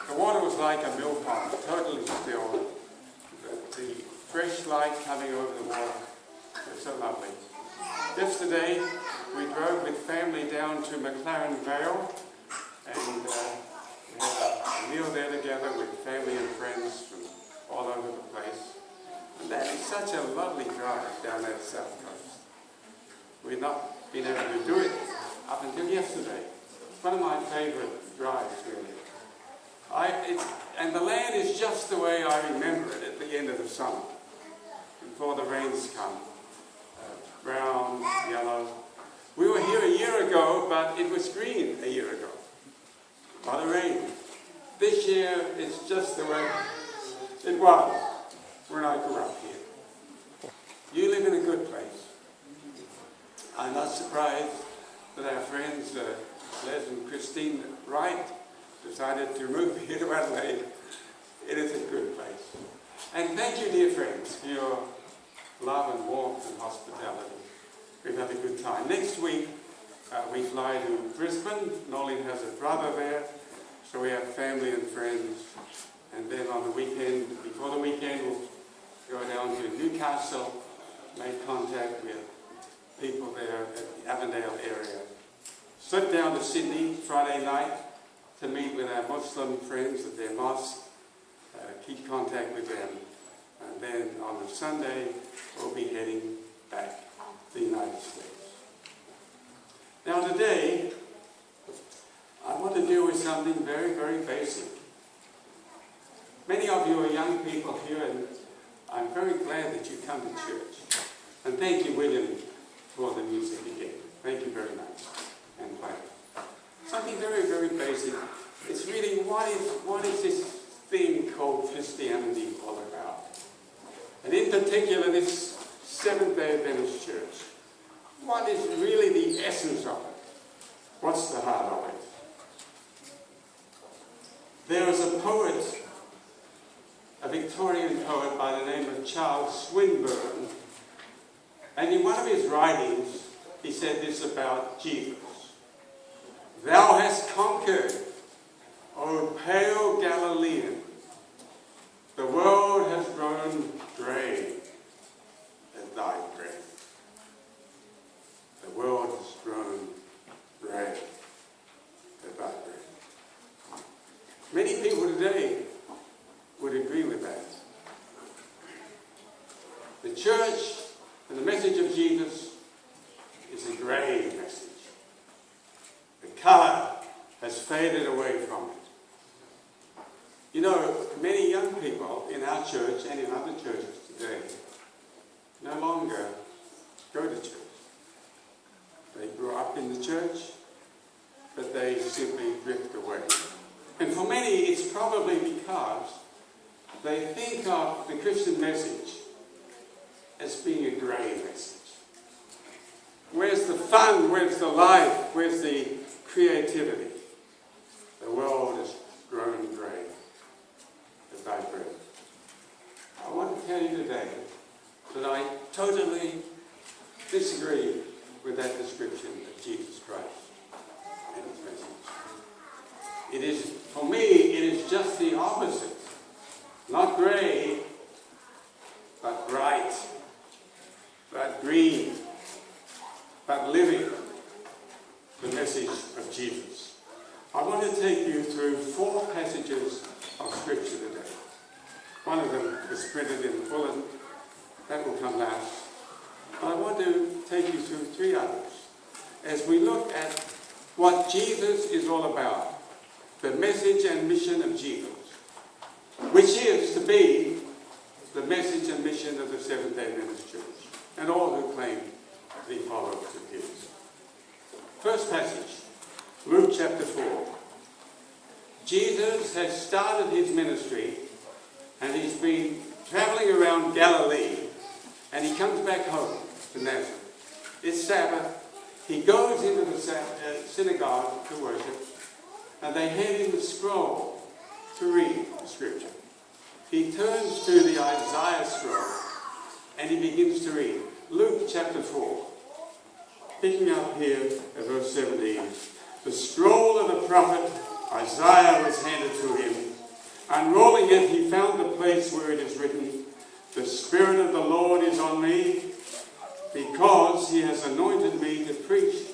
The water was like a mill pond, totally still. The fresh light coming over the water was so lovely. Yesterday, we drove with family down to McLaren Vale, and we had a meal there together with family and friends from all over the place. And that is such a lovely drive down that south coast. We've not been able to do it up until yesterday. It's one of my favourite drives, really. And the land is just the way I remember it at the end of the summer, before the rains come. Brown, yellow. We were here a year ago, but it was green a year ago by the rain. This year, it's just the way it was when I grew up here. You live in a good place. I'm not surprised that our friends Les and Christine Wright decided to move here to Adelaide. It is a good place. And thank you, dear friends, for your love and warmth and hospitality. We've had a good time. Next week, we fly to Brisbane. Nolene has a brother there, so we have family and friends. And then on the weekend, before the weekend, we'll go down to Newcastle, make contact with people there at the Avondale area. Slip down to Sydney Friday night to meet with our Muslim friends at their mosque, keep contact with them. And then on the Sunday, we'll be heading back to the United States. Now today, I want to deal with something very, very basic. Many of you are young people here, and I'm very glad that you come to church. And thank you, William, for the music again. Thank you very much. And play. Something very, very basic. It's really, what is this thing called Christianity all about? And in particular, this Seventh-day Adventist Church. What is really the essence of it? What's the heart of it? There is a poet, a Victorian poet by the name of Charles Swinburne, and in one of his writings, he said this about Jesus. Thou hast conquered, O pale Galilean. The world has grown grey at thy breath. The world has grown grey at thy breath. Many people today would agree with that. The church and the message of Jesus is a grey message. The colour has faded away from it. You know, many young people in our church and in other churches today no longer go to church. They grew up in the church, but they simply drift away. And for many, it's probably because they think of the Christian message as being a grey message. Where's the fun? Where's the life? Where's the creativity? The world has grown grey at thy breath. I want to tell you today that I totally disagree with that description of Jesus Christ and his message. It is, for me, it is just the opposite. Not grey, but bright, but green, but living. The message of Jesus. I want to take you through 4 passages of Scripture today. One of them is printed in the bulletin. That will come last. But I want to take you through 3 others as we look at what Jesus is all about. The message and mission of Jesus, which is to be the message and mission of the Seventh-day Adventist Church and all who claim to be followers of his. First passage, Luke chapter 4. Jesus has started his ministry and he's been travelling around Galilee, and he comes back home to Nazareth. It's Sabbath. He goes into the synagogue to worship, and they hand him the scroll to read the Scripture. He turns to the Isaiah scroll and he begins to read. Luke chapter 4. Picking up here at verse 17. The scroll of the prophet Isaiah was handed to him, Unrolling it, he found the place where it is written, "The Spirit of the Lord is on me, because he has anointed me to preach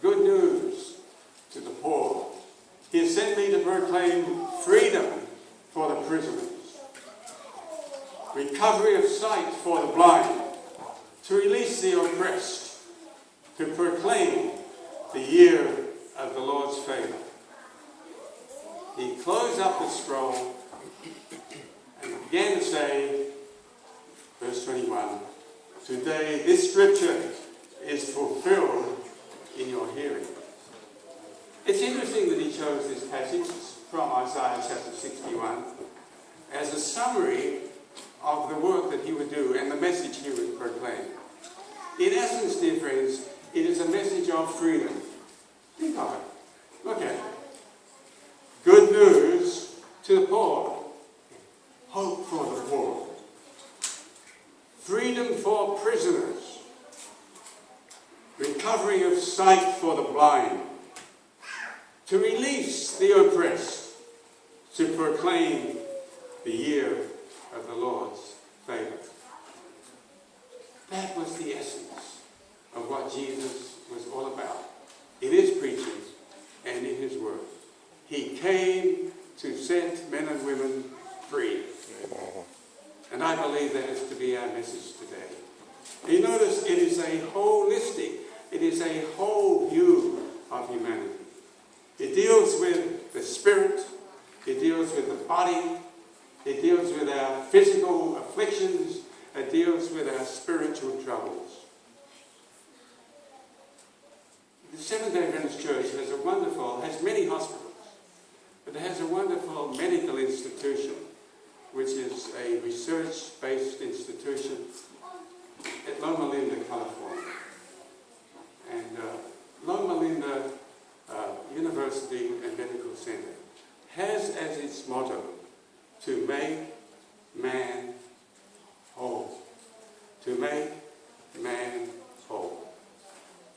good news to the poor. He has sent me to proclaim freedom for the prisoners, recovery of sight for the blind, to release the oppressed, to proclaim the year of the Lord's favour." He closed up the scroll and began to say, verse 21, "Today this scripture is fulfilled in your hearing." It's interesting that he chose this passage from Isaiah chapter 61 as a summary of the work that he would do and the message he would proclaim. In essence, dear friends, it is a message of freedom. Think of it. Look at it. Good news to the poor. Hope for the poor. Freedom for prisoners. Recovery of sight for the blind. To release the oppressed. To proclaim the year of the Lord's favour. That was the essence of what Jesus was all about in his preaching and in his word. He came to set men and women free. And I believe that is to be our message today. You notice it is a holistic, it is a whole view of humanity. It deals with the spirit, it deals with the body, it deals with our physical afflictions, it deals with our spiritual troubles. The Seventh-day Adventist Church has many hospitals, but it has a wonderful medical institution, which is a research-based institution at Loma Linda, California. And Loma Linda University and Medical Center has as its motto to make man whole. To make man whole.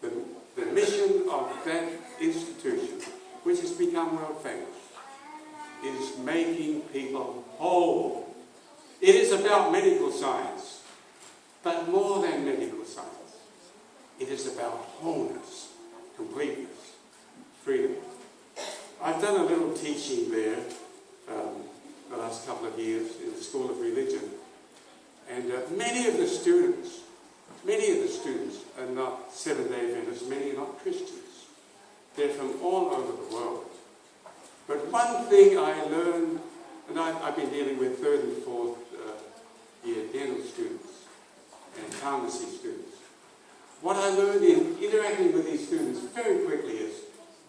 The mission of that institution, which has become world famous, is making people whole. It is about medical science, but more than medical science. It is about wholeness, completeness, freedom. I've done a little teaching there the last couple of years in the School of Religion, and many of the students are not Seventh-day Adventists, many are not Christians. They're from all over the world. But one thing I learned, and I've been dealing with third and fourth year dental students and pharmacy students. What I learned in interacting with these students very quickly is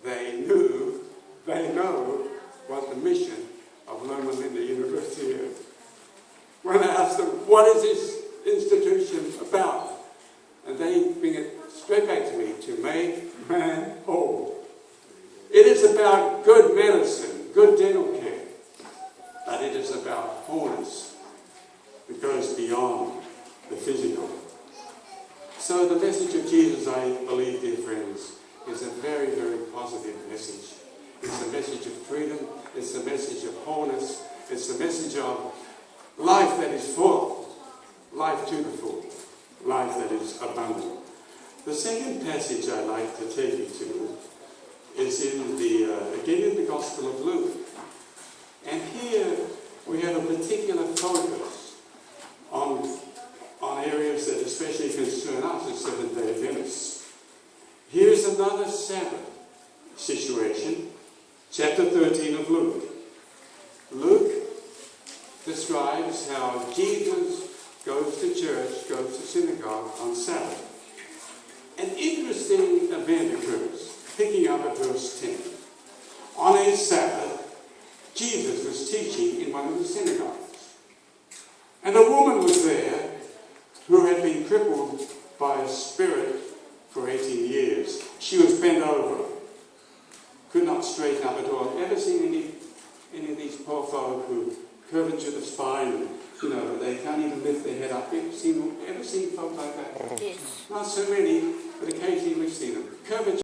they know what the mission of Loma Linda University is. When I ask them, what is this institution about? And they bring it straight back to me, to make man whole. It is about good medicine, good dental care, but it is about wholeness that goes beyond the physical. So the message of Jesus, I believe, dear friends, is a very, very positive message. It's a message of freedom, it's a message of wholeness, it's a message of life that is full, life to the full, life that is abundant. The second passage I'd like to take you to is again in the Gospel of Luke. And here we have a particular focus on areas that especially concern us as Seventh-day Adventists. Here's another Sabbath situation, chapter 13 of Luke. Luke describes how Jesus goes to church, goes to synagogue on Sabbath. An interesting event occurs, picking up at verse 10. On a Sabbath, Jesus was teaching in one of the synagogues. And a woman was there who had been crippled by a spirit for 18 years. She was bent over, could not straighten up at all. Ever seen any of these poor folk who curvature of the spine, and, they can't even lift their head up? Ever seen folk like that? Yes. Not so many, but occasionally we've seen them. Curvature